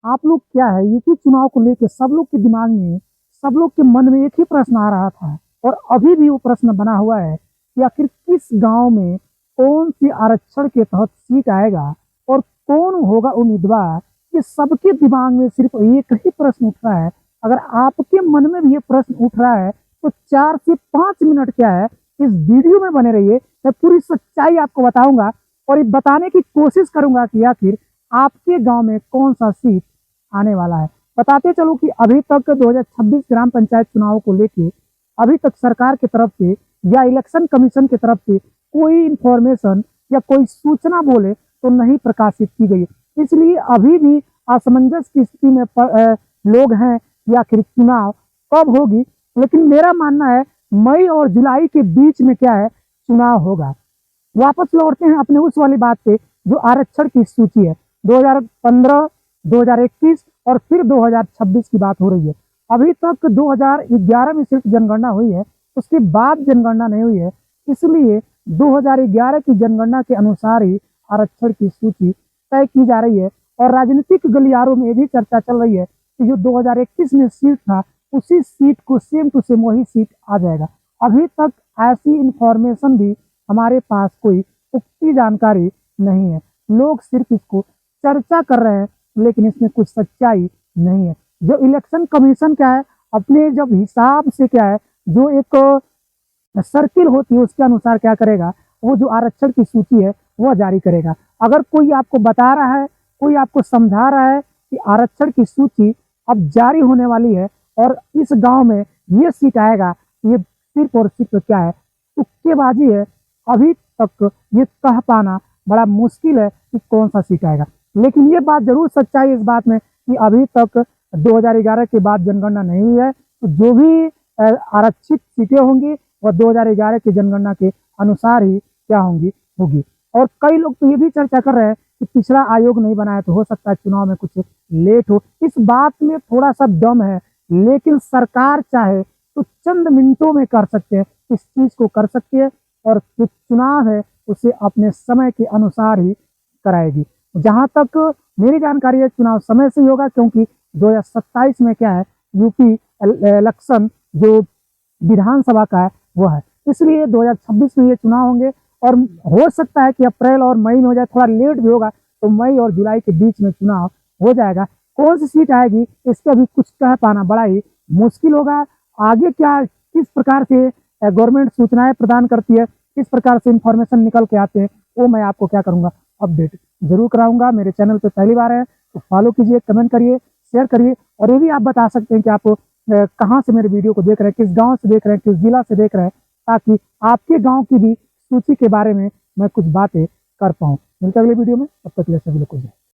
आप लोग क्या है यूपी चुनाव को लेके सब लोग के दिमाग में, सब लोग के मन में एक ही प्रश्न आ रहा था और अभी भी वो प्रश्न बना हुआ है कि आखिर किस गांव में कौन सी आरक्षण के तहत सीट आएगा और कौन होगा उम्मीदवार। ये सबके दिमाग में सिर्फ एक ही प्रश्न उठ रहा है। अगर आपके मन में भी ये प्रश्न उठ रहा है तो 4 से 5 मिनट क्या है, इस वीडियो में बने रहिए। मैं पूरी सच्चाई आपको बताऊंगा और ये बताने की कोशिश करूंगा कि आखिर आपके गांव में कौन सा सीट आने वाला है। बताते चलो कि अभी तक 2026 ग्राम पंचायत चुनाव को लेके अभी तक सरकार की तरफ से या इलेक्शन कमीशन की तरफ से कोई इंफॉर्मेशन या कोई सूचना बोले तो नहीं प्रकाशित की गई। इसलिए अभी भी असमंजस की स्थिति में लोग हैं कि आखिर चुनाव कब होगी। लेकिन मेरा मानना है मई और जुलाई के बीच में क्या है, चुनाव होगा। वापस लौटते हैं अपने उस वाली बात पे जो आरक्षण की सूची है। 2015, 2021 और फिर 2026 की बात हो रही है। अभी तक 2011 में सिर्फ जनगणना हुई है, उसके बाद जनगणना नहीं हुई है। इसलिए 2011 की जनगणना के अनुसार ही आरक्षण की सूची तय की जा रही है और राजनीतिक गलियारों में ये भी चर्चा चल रही है कि जो 2021 में सीट था उसी सीट को सेम टू सेम वही सीट आ जाएगा। अभी तक ऐसी इंफॉर्मेशन भी हमारे पास कोई पुख्ती जानकारी नहीं है। लोग सिर्फ इसको चर्चा कर रहे हैं लेकिन इसमें कुछ सच्चाई नहीं है। जो इलेक्शन कमीशन क्या है अपने जब हिसाब से क्या है, जो एक सर्किल होती है उसके अनुसार क्या करेगा, वो जो आरक्षण की सूची है वह जारी करेगा। अगर कोई आपको बता रहा है, कोई आपको समझा रहा है कि आरक्षण की सूची अब जारी होने वाली है और इस गांव में ये सीट आएगा, ये सिर्फ और सिर्फ क्या है, तुक्केबाजी है। अभी तक ये कह पाना बड़ा मुश्किल है कि कौन सा सीट आएगा। लेकिन ये बात जरूर सच्चाई इस बात में कि अभी तक 2011 के बाद जनगणना नहीं हुई है, तो जो भी आरक्षित सीटें होंगी वह 2011 की जनगणना के अनुसार ही क्या होगी। और कई लोग तो ये भी चर्चा कर रहे हैं कि पिछड़ा आयोग नहीं बनाया तो हो सकता है चुनाव में कुछ लेट हो। इस बात में थोड़ा सा दम है, लेकिन सरकार चाहे तो चंद मिनटों में कर सकते हैं, इस चीज को कर सकती है और जो चुनाव है उसे अपने समय के अनुसार ही कराएगी। जहां तक मेरी जानकारी है चुनाव समय से ही होगा, क्योंकि 2027 में क्या है, यूपी इलेक्शन जो विधानसभा का है वो है। इसलिए 2026 में ये चुनाव होंगे और हो सकता है कि अप्रैल और मई में हो जाए, थोड़ा लेट भी होगा तो मई और जुलाई के बीच में चुनाव हो जाएगा। कौन सी सीट आएगी इसका भी कुछ कह पाना बड़ा ही मुश्किल होगा। आगे क्या किस प्रकार से गवर्नमेंट सूचनाएं प्रदान करती है, किस प्रकार से इंफॉर्मेशन निकल के आते हैं, वो मैं आपको क्या करूंगा, अपडेट जरूर कराऊंगा। मेरे चैनल पे पहली बार है तो फॉलो कीजिए, कमेंट करिए, शेयर करिए और ये भी आप बता सकते हैं कि आप कहाँ से मेरे वीडियो को देख रहे हैं, किस गांव से देख रहे हैं, किस जिला से देख रहे हैं, ताकि आपके गांव की भी सूची के बारे में मैं कुछ बातें कर पाऊँ। मिलते अगले वीडियो में, तब तक के लिए सभी लोग को जय।